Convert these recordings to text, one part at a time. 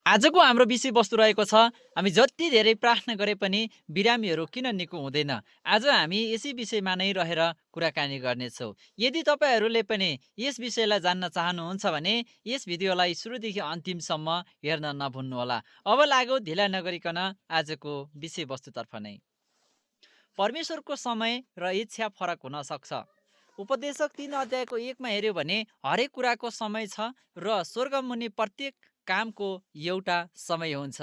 आजको हाम्रो विषयवस्तु रहेको छ, हामी जति धेरै प्रार्थना गरे पनि बिरामीहरू किन निको हुँदैन। आज हामी यसै विषयमा नै रहेर कुराकानी गर्नेछौँ। यदि तपाईँहरूले पनि यस विषयलाई जान्न चाहनुहुन्छ भने यस भिडियोलाई सुरुदेखि अन्तिमसम्म हेर्न नभुल्नुहोला। अब लागौ ढिला नगरिकन आजको विषयवस्तुतर्फ नै। परमेश्वरको समय र इच्छा फरक हुन सक्छ। उपदेशक 3 अध्यायको 1 मा हेऱ्यो भने हरेक कुराको समय छ र स्वर्गमुनि प्रत्येक कामको एउटा समय हुन्छ।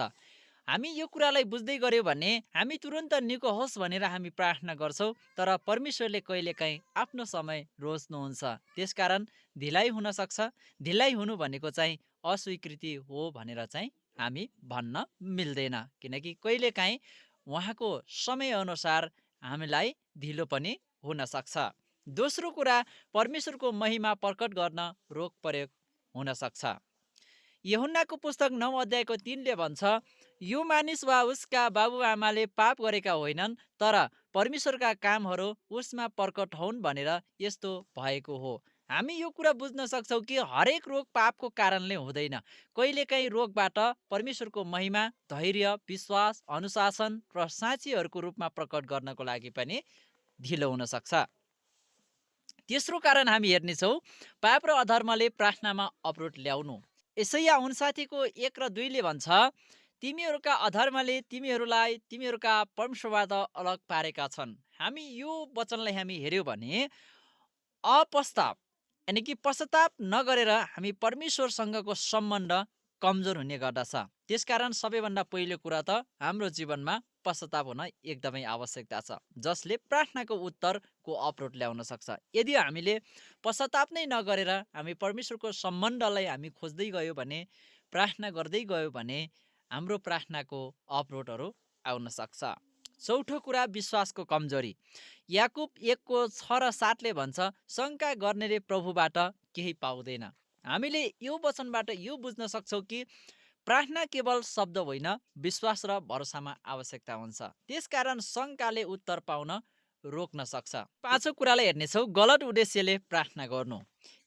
हामी यो कुरालाई बुझ्दै गर्यो भने हामी तुरन्त निको होस् भनेर हामी प्रार्थना गर्छौँ, तर परमेश्वरले कहिलेकाहीँ आफ्नो समय रोज्नुहुन्छ। त्यसकारण ढिलाइ हुन सक्छ। ढिलाइ हुनु भनेको चाहिँ अस्वीकृति हो भनेर चाहिँ हामी भन्न मिल्दैन, किनकि कहिलेकाहीँ उहाँको समयअनुसार हामीलाई ढिलो पनि हुन सक्छ। दोस्रो कुरा, परमेश्वरको महिमा प्रकट गर्न रोग प्रयोग हुन सक्छ। यूहन्नाको पुस्तक 9 अध्यायको 3 ले भन्छ, यो मानिस वा उसका बाबुआमाले पाप गरेका होइनन्, तर परमेश्वरका कामहरू उसमा प्रकट हुन् भनेर यस्तो भएको हो। हामी यो कुरा बुझ्न सक्छौँ कि हरेक रोग पापको कारणले हुँदैन। कहिलेकाहीँ रोगबाट परमेश्वरको महिमा, धैर्य, विश्वास, अनुशासन र साँचीहरूको रूपमा प्रकट गर्नको लागि पनि ढिलो हुन सक्छ। तेस्रो कारण हामी हेर्नेछौँ, पाप र अधर्मले प्रार्थनामा अवरोध ल्याउनु। यसैया 59 को 1 र 2 ले भन्छ, तिमीहरूका अधर्मले तिमीहरूलाई तिमीहरूका परमेश्वरबाट अलग पारेका छन्। हामी यो वचनलाई हामी हेऱ्यौँ भने अपश्चाताप यानि कि पश्चाताप नगरेर हामी परमेश्वरसँगको सम्बन्ध कमजोर हुने गर्दछ। त्यसकारण सबैभन्दा पहिलो कुरा त हाम्रो जीवनमा पश्चाताप हुन एकदमै आवश्यकता छ, जसले प्रार्थनाको उत्तरको अवरोध ल्याउन सक्छ। यदि हामीले पश्चाताप नै नगरेर हामी परमेश्वरको सम्बन्धलाई हामी खोज्दै गयो भने, प्रार्थना गर्दै गयो भने हाम्रो प्रार्थनाको अवरोधहरू आउन सक्छ। चौथो कुरा, विश्वासको कमजोरी। याकुब 1 को 6 र 7 ले भन्छ, शङ्का गर्नेले प्रभुबाट केही पाउँदैन। हामीले यो वचनबाट यो बुझ्न सक्छौँ कि प्रार्थना केवल शब्द होइन, विश्वास र भरोसामा आवश्यकता हुन्छ। त्यसकारण शङ्काले उत्तर पाउन रोक्न सक्छ। पाँचौँ कुरालाई हेर्नेछौँ, गलत उद्देश्यले प्रार्थना गर्नु।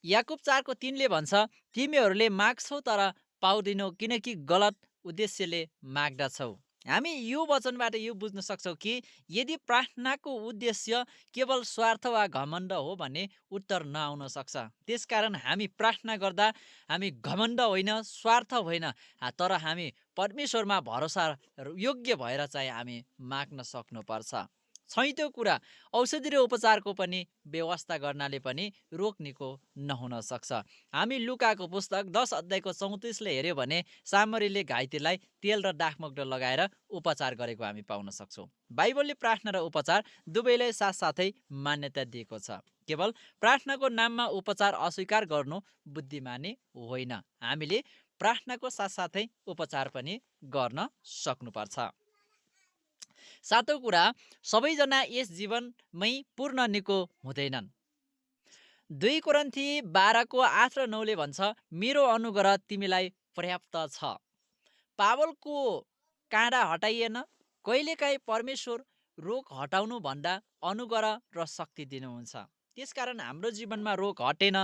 याकुब 4 को 3 ले भन्छ, तिमीहरूले माग्छौ तर पाउँदैनौ, किनकि गलत उद्देश्यले माग्दछौ। हामी यो वचनबाट यो बुझ्न सक्छौँ कि यदि प्रार्थनाको उद्देश्य केवल स्वार्थ वा घमण्ड हो भने उत्तर नआउन सक्छ। त्यसकारण हामी प्रार्थना गर्दा हामी घमण्ड होइन, स्वार्थ होइन, तर हामी परमेश्वरमा भरोसा योग्य भएर चाहिँ हामी माग्न सक्नुपर्छ। छैटौँ कुरा, औषधि र उपचारको पनि व्यवस्था गर्नाले पनि रोग निको नहुन सक्छ। हामी लुकाको पुस्तक 10 अध्यायको 34 ले हेऱ्यो भने सामरीले घाइतेलाई तेल र दाखमग्ड लगाएर उपचार गरेको हामी पाउन सक्छौँ। बाइबलले प्रार्थना र उपचार दुवैलाई साथसाथै मान्यता दिएको छ। केवल प्रार्थनाको नाममा उपचार अस्वीकार गर्नु बुद्धिमानी होइन। हामीले प्रार्थनाको साथसाथै उपचार पनि गर्न सक्नुपर्छ। सातौँ कुरा, सबैजना यस जीवनमै पूर्ण निको हुँदैनन्। 2 कोरिन्थी 12 को 8 र 9 ले भन्छ, मेरो अनुग्रह तिमीलाई पर्याप्त छ। पावलको काँडा हटाइएन। कहिलेकाहीँ परमेश्वर रोग हटाउनु भन्दा अनुग्रह र शक्ति दिनुहुन्छ। त्यसकारण हाम्रो जीवनमा रोग हटेन,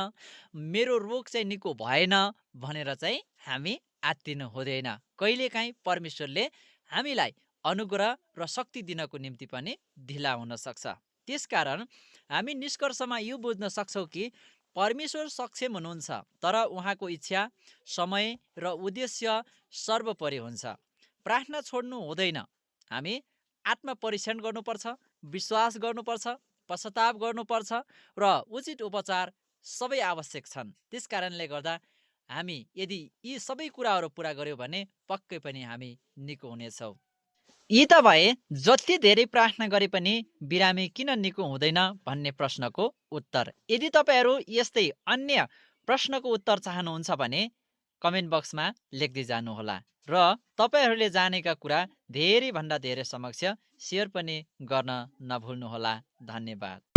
मेरो रोग चाहिँ निको भएन भनेर चाहिँ हामी आत्तिनु हुँदैन। कहिलेकाहीँ परमेश्वरले हामीलाई अनुग्रह र शक्ति दिनको निम्ति पनि ढिला हुन सक्छ। त्यसकारण हामी निष्कर्षमा यो बुझ्न सक्छौँ कि परमेश्वर सक्षम हुनुहुन्छ, तर उहाँको इच्छा, समय र उद्देश्य सर्वोपरि हुन्छ। प्रार्थना छोड्नु हुँदैन। हामी आत्मपरीक्षण गर्नुपर्छ, विश्वास गर्नुपर्छ, पश्चाताप गर्नुपर्छ र उचित उपचार सबै आवश्यक छन्। त्यस कारणले गर्दा हामी यदि यी सबै कुराहरू पुरा गर्यौँ भने पक्कै पनि हामी निको हुनेछौँ। यी त भए जति धेरै प्रार्थना गरे पनि बिरामी किन निको हुँदैन भन्ने प्रश्नको उत्तर। यदि तपाईँहरू यस्तै अन्य प्रश्नको उत्तर चाहनुहुन्छ भने कमेन्ट बक्समा लेख्दै जानुहोला र तपाईँहरूले जानेका कुरा धेरैभन्दा धेरै समक्ष सेयर पनि गर्न नभुल्नुहोला। धन्यवाद।